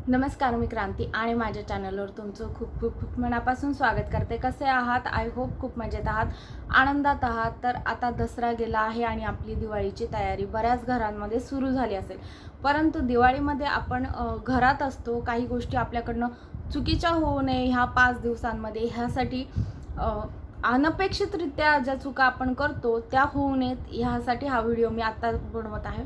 नमस्कार, मी क्रांती आणि माझ्या चॅनलवर तुमचं खूप खूप खूप मनापासून स्वागत करते. कसे आहात? आय होप खूप मजेत आहात, आनंदात आहात. तर आता दसरा गेला आहे आणि आपली दिवाळीची तयारी बऱ्याच घरांमध्ये सुरू झाली असेल. परंतु दिवाळीमध्ये आपण घरात असतो. काही गोष्टी आपल्याकडनं चुकीच्या होऊ नये ह्या 5 दिवसांमध्ये, ह्यासाठी अनपेक्षितरित्या ज्या चुका आपण करतो त्या होऊ नयेत, ह्यासाठी हा व्हिडिओ मी आत्ता बनवत आहे.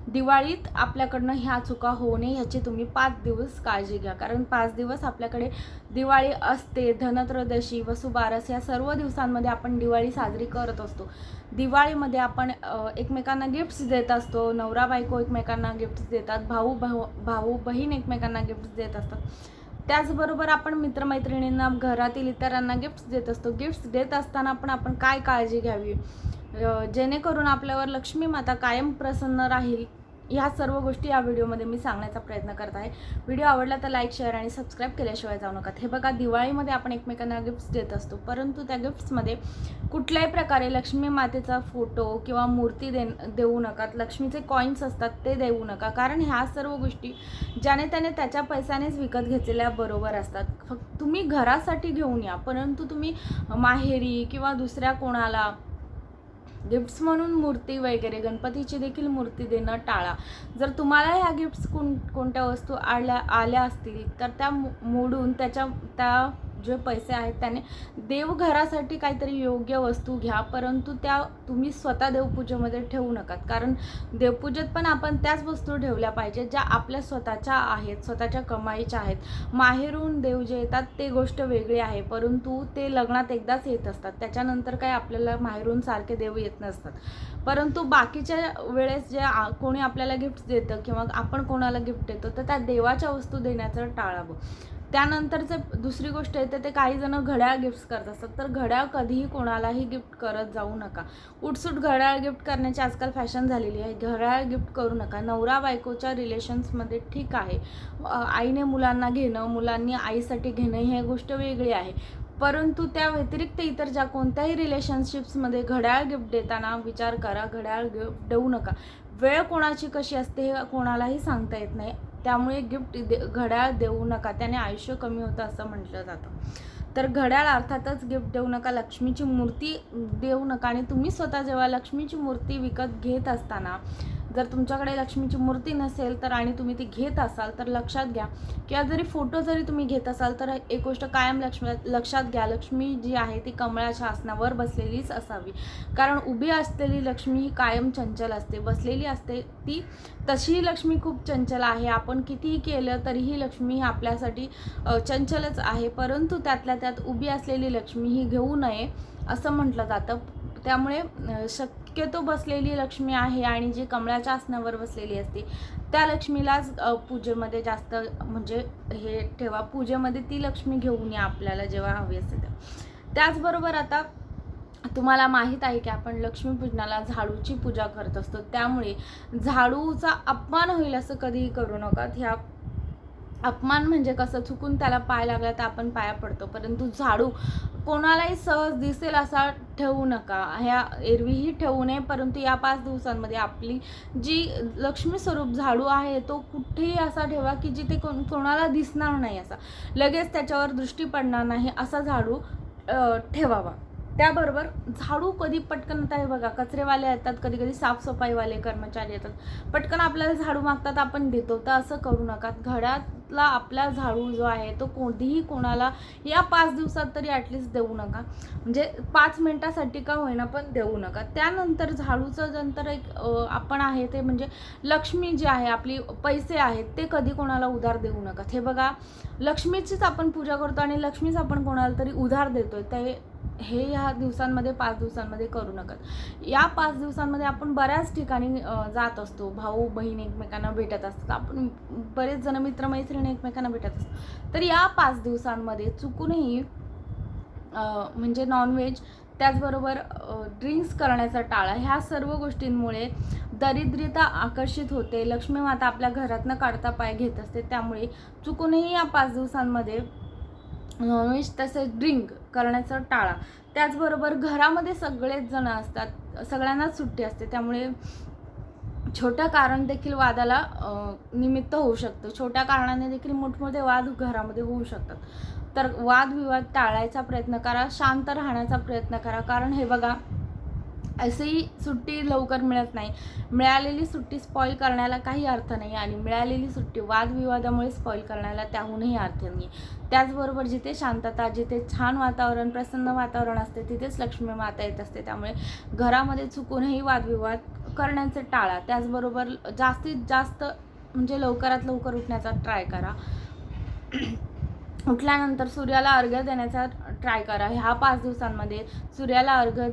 दिवाळीत आपल्याकडनं ह्या चुका होऊ नये ह्याची तुम्ही 5 दिवस काळजी घ्या. कारण 5 दिवस आपल्याकडे दिवाळी असते. धनत्रयोदशी, वसुबारस या सर्व दिवसांमध्ये आपण दिवाळी साजरी करत असतो. दिवाळीमध्ये आपण एकमेकांना गिफ्ट्स देत असतो. नवरा बायको एकमेकांना गिफ्ट्स देतात. भाऊ बहीण एकमेकांना गिफ्ट्स देत असतात. त्याचबरोबर आपण मित्रमैत्रिणींना, घरातील इतरांना गिफ्ट्स देत असतो. गिफ्ट्स देत असताना पण आपण काय काळजी घ्यावी जेणेकरून आपल्यावर लक्ष्मी माता कायम प्रसन्न राहील, ह्या सर्व गोष्टी या व्हिडिओमध्ये मी सांगण्याचा प्रयत्न करत आहे. व्हिडिओ आवडला तर लाईक, शेअर आणि सबस्क्राईब केल्याशिवाय जाऊ नका. हे बघा, दिवाळीमध्ये आपण एकमेकांना गिफ्ट्स देत असतो, परंतु त्या गिफ्ट्समध्ये कुठल्याही प्रकारे लक्ष्मी मातेचा फोटो किंवा मूर्ती देऊ नका. लक्ष्मीचे कॉईन्स असतात ते देऊ नका, कारण ह्या सर्व गोष्टी ज्याने त्याने त्याच्या पैशानेच विकत घेतलेल्या बरोबर असतात. फक्त तुम्ही घरासाठी घेऊन या, परंतु तुम्ही माहेरी किंवा दुसऱ्या कोणाला गिफ्ट्स म्हणून मूर्ती वगैरे, गणपतीची देखील मूर्ती देणं टाळा. जर तुम्हाला ह्या गिफ्ट्स कोणत्या वस्तू आल्या असतील तर त्या मोडून त्या जे पैसे आहेत त्याने देवघरासाठी काहीतरी योग्य वस्तू घ्या, परंतु त्या तुम्ही स्वतः देवपूजेमध्ये ठेवू नका. कारण देवपूजेत पण आपण त्याच वस्तू ठेवल्या पाहिजेत ज्या आपल्या स्वतःच्या आहेत, स्वतःच्या कमाईच्या आहेत. माहेरून देव जे येतात ते गोष्ट वेगळी आहे, परंतु ते लग्नात एकदाच येत असतात. त्याच्यानंतर काय आपल्याला माहेरून सारखे देव येत नसतात. परंतु बाकीच्या वेळेस जे कोणी आपल्याला गिफ्ट देतं किंवा आपण कोणाला गिफ्ट देतो तर त्या देवाच्या वस्तू देण्याचं टाळावं. त्यानंतरचं दुसरी गोष्ट येते ते काही जण घड्याळ गिफ्ट्स करत असतात. तर घड्याळ कधीही कोणालाही गिफ्ट करत जाऊ नका. उठसूट घड्याळ गिफ्ट करण्याची आजकाल फॅशन झालेली आहे. घड्याळ गिफ्ट करू नका. नवरा बायकोच्या रिलेशन्समध्ये ठीक आहे, आईने मुलांना घेणं, मुलांनी आईसाठी घेणं ही गोष्ट वेगळी आहे, परंतु त्या व्यतिरिक्त इतर ज्या कोणत्याही रिलेशनशिप्समध्ये घड्याळ गिफ्ट देताना विचार करा. घड्याळ गिफ्ट देऊ नका. वेळ कोणाची कशी असते हे कोणालाही सांगता येत नाही, त्यामुळे घड्याळ देऊ नका. त्याने आयुष्य कमी होतं असं म्हटलं जातं. तर घड्याळ अर्थातच गिफ्ट देऊ नका. लक्ष्मीची मूर्ती देऊ नका. आणि तुम्ही स्वतः जेव्हा लक्ष्मीची मूर्ती विकत घेत असताना जर तुमच्याकडे लक्ष्मीची मूर्ती नसेल तर आणि तुम्ही ती घेत असाल तर लक्षात घ्या, किंवा जरी फोटो जरी तुम्ही घेत असाल तर एक गोष्ट कायम लक्षात घ्या, लक्ष्मी जी आहे ती कमळाच्या आसनावर बसलेलीच असावी. कारण उभी असलेली लक्ष्मी ही कायम चंचल असते, बसलेली असते ती तशी लक्ष्मी खूप चंचल आहे. आपण कितीही केलं तरीही लक्ष्मी ही आपल्यासाठी चंचलच आहे, परंतु त्यातल्या त्यात उभी असलेली लक्ष्मी ही घेऊ नये असं म्हटलं जातं. त्यामुळे शक्यतो बसलेली लक्ष्मी आहे आणि जी कमळाच्या आसनावर बसलेली असते त्या लक्ष्मीलाच पूजेमध्ये जास्त म्हणजे हे ठेवा. पूजेमध्ये ती लक्ष्मी घेऊन या आपल्याला जेव्हा हवी असते तेव्हा. त्याचबरोबर आता तुम्हाला माहीत आहे की आपण लक्ष्मीपूजनाला झाडूची पूजा करत असतो, त्यामुळे झाडूचा अपमान होईल असं कधीही करू नका. ह्या अपमान म्हणजे कसं, चुकून त्याला पाय लागला तर आपण पाया पडतो, परंतु झाडू कोणालाही सहज दिसेल असा ठेवू नका. ह्या एरवीही ठेवू नये, परंतु या 5 दिवसांमध्ये आपली जी लक्ष्मी स्वरूप झाडू आहे तो कुठेही असा ठेवा की जिथे कोणाला दिसणार नाही, असा लगेच त्याच्यावर दृष्टी पडणार नाही असा झाडू ठेवावा. त्याबरोबर झाडू कधी पटकन, आता हे बघा कचरेवाले येतात, कधी कधी साफसफाईवाले कर्मचारी येतात, पटकन आपल्याला झाडू मागतात, आपण देतो, तर असं करू नका. घरातला आपला झाडू जो आहे तो कधीही कोणाला या 5 दिवसात तरी ॲटलिस्ट देऊ नका. म्हणजे 5 मिनिटासाठी का होईना पण देऊ नका. त्यानंतर झाडूचं नंतर एक आपण आहे ते म्हणजे लक्ष्मी जी आहे, आपली पैसे आहेत ते कधी कोणाला उधार देऊ नका. हे बघा, लक्ष्मीचीच आपण पूजा करतो आणि लक्ष्मीच आपण कोणाला तरी उधार देतोय, ते हे ह्या दिवसांमध्ये 5 दिवसांमध्ये करू नका. या 5 दिवसांमध्ये आपण बऱ्याच ठिकाणी जात असतो, भाऊ बहीण एकमेकांना भेटत असतात, आपण बरेच जण मित्रमैत्रिणी एकमेकांना भेटत असतो. तर या 5 दिवसांमध्ये चुकूनही म्हणजे नॉनव्हेज, त्याचबरोबर ड्रिंक्स करण्याचा टाळा. ह्या सर्व गोष्टींमुळे दरिद्रता आकर्षित होते, लक्ष्मी माता आपल्या घरातनं काढता पाय घेत असते. त्यामुळे चुकूनही या 5 दिवसांमध्ये नॉनव्हेज तसेच ड्रिंक करण्याचं टाळा. त्याचबरोबर घरामध्ये सगळेच जण असतात, सगळ्यांनाच सुट्टी असते, त्यामुळे छोटं कारण देखील वादाला निमित्त होऊ शकतं. छोट्या कारणाने देखील मोठमोठे वाद घरामध्ये होऊ शकतात. तर वादविवाद टाळायचा प्रयत्न करा, शांत राहण्याचा प्रयत्न करा. कारण हे बघा, अशी सुट्टी लवकर मिळत नाही. मिळालेली सुट्टी स्पॉईल करण्याला काही अर्थ नाही आणि मिळालेली सुट्टी वादविवादामुळे स्पॉईल करण्याला त्याहूनही अर्थ नाही. त्याचबरोबर जिथे शांतता, जिथे छान वातावरण, प्रसन्न वातावरण असते, तिथेच लक्ष्मी माता येत असते. त्यामुळे घरामध्ये चुकूनही वादविवाद करण्याचे टाळा. त्याचबरोबर जास्तीत जास्त म्हणजे लवकरात लवकर उठण्याचा ट्राय करा. उठल्यानंतर सूर्याला अर्घ्य देण्याचा ट्राय करा. ह्या 5 दिवसांमध्ये सूर्याला अर्घ्य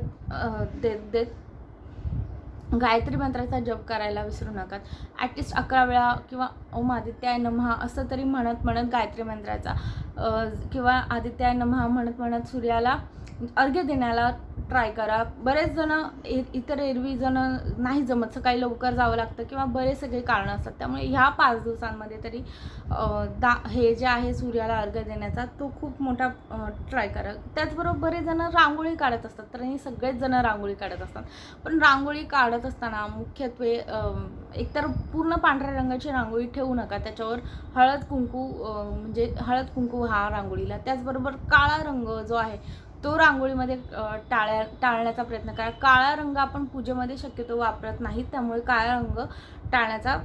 देत देत गायत्री मंत्राचा जप करायला विसरू नका. ॲटलिस्ट 11 वेळा किंवा ओम आदित्याय नमः असं तरी म्हणत गायत्री मंत्राचा किंवा आदित्याय नमः म्हणत सूर्याला अर्घ्य देण्याला ट्राय करा. बरेच जण इतर एरवी जण नाही जमत, सकाळी लवकर जावं लागतं किंवा बरेच सगळे कारणं असतात. त्यामुळे ह्या 5 दिवसांमध्ये तरी हे जे आहे सूर्याला अर्घ्य देण्याचा तो खूप मोठा ट्राय करा. त्याचबरोबर बरेच जण रांगोळी काढत असतात, तर हे सगळेच जण रांगोळी काढत असतात. पण रांगोळी काढत असताना मुख्यत्वे एकतर पूर्ण पांढऱ्या रंगाची रांगोळी ठेवू नका. त्याच्यावर हळद कुंकू म्हणजे हळद कुंकू हा रांगोळीला. त्याचबरोबर काळा रंग जो आहे तो रांगोळीमध्ये टाळण्याचा प्रयत्न करा. काळा रंग आपण पूजेमध्ये शक्यतो वापरत नाहीत, त्यामुळे काळा रंग टाळण्याचा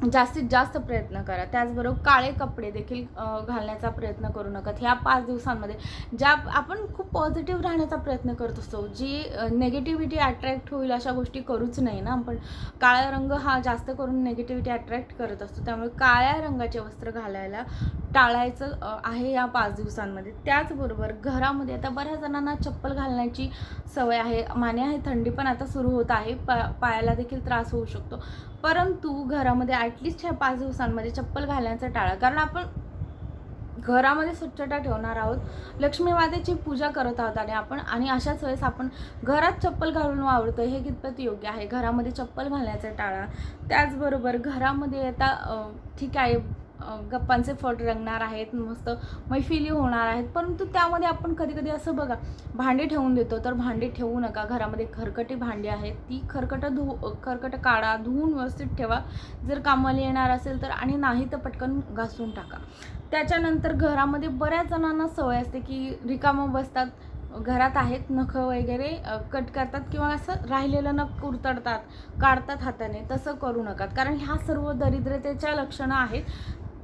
जास्तीत जास्त प्रयत्न करा. त्याचबरोबर काळे कपडे देखील घालण्याचा प्रयत्न करू नका. ह्या 5 दिवसांमध्ये ज्या आपण खूप पॉझिटिव्ह राहण्याचा प्रयत्न करत असतो, जी नेगेटिव्हिटी अट्रॅक्ट होईल अशा गोष्टी करूच नाही ना आपण. काळा रंग हा जास्त करून नेगेटिव्हिटी अट्रॅक्ट करत असतो. त्यामुळे काळ्या रंगाचे वस्त्र घालायला टाळायचं आहे या 5 दिवसांमध्ये. त्याचबरोबर घरामध्ये आता बऱ्याच जणांना चप्पल घालण्याची सवय आहे. मान्य आहे, थंडी पण आता सुरू होत आहे, पायाला देखील त्रास होऊ शकतो. परंतु घरामध्ये ॲटलिस्ट ह्या 5 दिवसांमध्ये चप्पल घालण्याचं टाळा. कारण आपण घरामध्ये स्वच्छता ठेवणार आहोत, लक्ष्मी मातेची पूजा करत आहोत आणि अशाच वेळेस आपण घरात चप्पल घालून वावरतो, हे कितपत योग्य आहे? घरामध्ये चप्पल घालण्याचं टाळा. त्याचबरोबर घरामध्ये आता ठीक आहे, गप्पांचे फट रंगणार आहेत, मस्त मैफिली होणार आहेत, परंतु त्यामध्ये आपण कधी असं बघा, भांडी ठेवून देतो, तर भांडी ठेवू नका. घरामध्ये खरकटी भांडी आहेत, ती खरकट काढा, धुवून व्यवस्थित ठेवा जर कामाला येणार असेल तर, आणि नाही तर पटकन घासून टाका. त्याच्यानंतर घरामध्ये बऱ्याच जणांना सवय असते की रिकामं बसतात, घरात आहेत, नखं वगैरे कट करतात किंवा असं राहिलेलं नख कुरतडतात, काढतात हाताने. तसं करू नका, कारण ह्या सर्व दरिद्रतेच्या लक्षणं आहेत.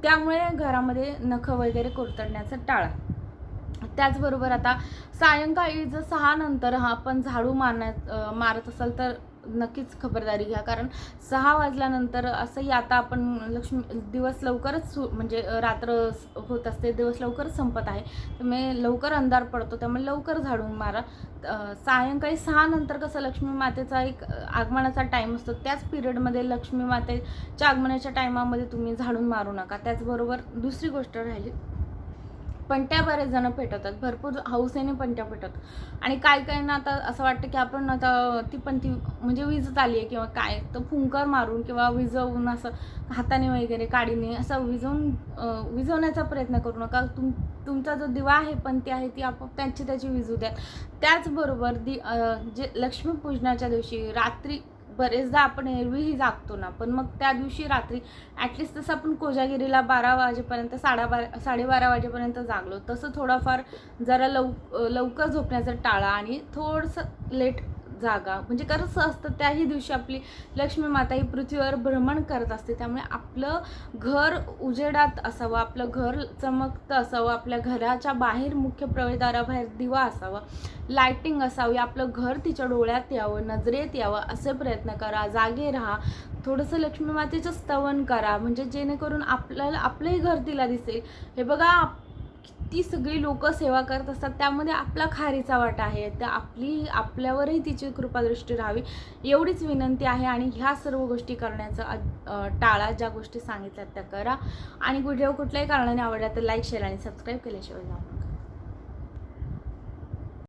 त्यामुळे घरामध्ये नखं वगैरे कुरतडण्याचं टाळा. त्याचबरोबर आता सायंकाळी जर 6 नंतर आपण झाडू मारत असाल तर नक्कीच खबरदारी घ्या. कारण 6 वाजल्यानंतर असंही आता आपण दिवस लवकरच म्हणजे रात्र होत असते, दिवस लवकरच संपत आहे, त्यामुळे लवकर अंधार पडतो, त्यामुळे लवकर झाडून मारा. सायंकाळी 6 नंतर कसं लक्ष्मी मातेचा एक आगमनाचा टाईम असतो, त्याच पिरियडमध्ये लक्ष्मी मातेच्या आगमनाच्या टायमामध्ये तुम्ही झाडून मारू नका. त्याचबरोबर दुसरी गोष्ट राहिली, पंट्या बरेच जण पेटवतात, भरपूर हौसेने पंट्या पेटवतात. आणि काहींना आता असं वाटतं की आपण आता ती म्हणजे विजत आली आहे किंवा काय, तर फुंकर मारून किंवा विजवून असं हाताने वगैरे काडीने असं विझवण्याचा प्रयत्न करू नका. तुमचा जो दिवा आहे, पंती आहे, ती आपोआप त्याची विझू द्या. त्याचबरोबर जे लक्ष्मीपूजनाच्या दिवशी रात्री बरेचदा आपण एरवीही जागतो ना, पण मग त्या दिवशी रात्री ॲटलिस्ट तसं आपण कोजागिरीला 12 वाजेपर्यंत 12:30 वाजेपर्यंत जागलो, तसं थोडाफार जरा लवकर झोपण्याचं टाळा आणि थोडंसं लेट जागा. म्हणजे कसं असतं, त्याही दिवशी आपली लक्ष्मी माता ही पृथ्वीवर भ्रमण करत असते, त्यामुळे आपलं घर उजेडात असावं, आपलं घर चमकतं असावं, आपल्या घराच्या बाहेर मुख्य प्रवेशद्वाराबाहेर दिवा असावा, लायटिंग असावी, आपलं घर तिच्या डोळ्यात यावं, नजरेत यावं, असे प्रयत्न करा. जागे राहा, थोडंसं लक्ष्मी मातेचं स्तवन करा, म्हणजे जेणेकरून आपलंही घर तिला दिसेल. हे बघा, ती सगळी लोक सेवा करत असतात, त्यामध्ये आपला खारीचा वाटा आहे, तर आपल्यावरही तिची कृपादृष्टी राहावी एवढीच विनंती आहे. आणि ह्या सर्व गोष्टी करण्याचा टाळा. ज्या गोष्टी सांगितल्यात त्या करा. आणि व्हिडिओ कुठल्याही कारणाने आवडला तर लाईक, शेअर आणि सबस्क्राईब केल्याशिवाय जाऊ नका.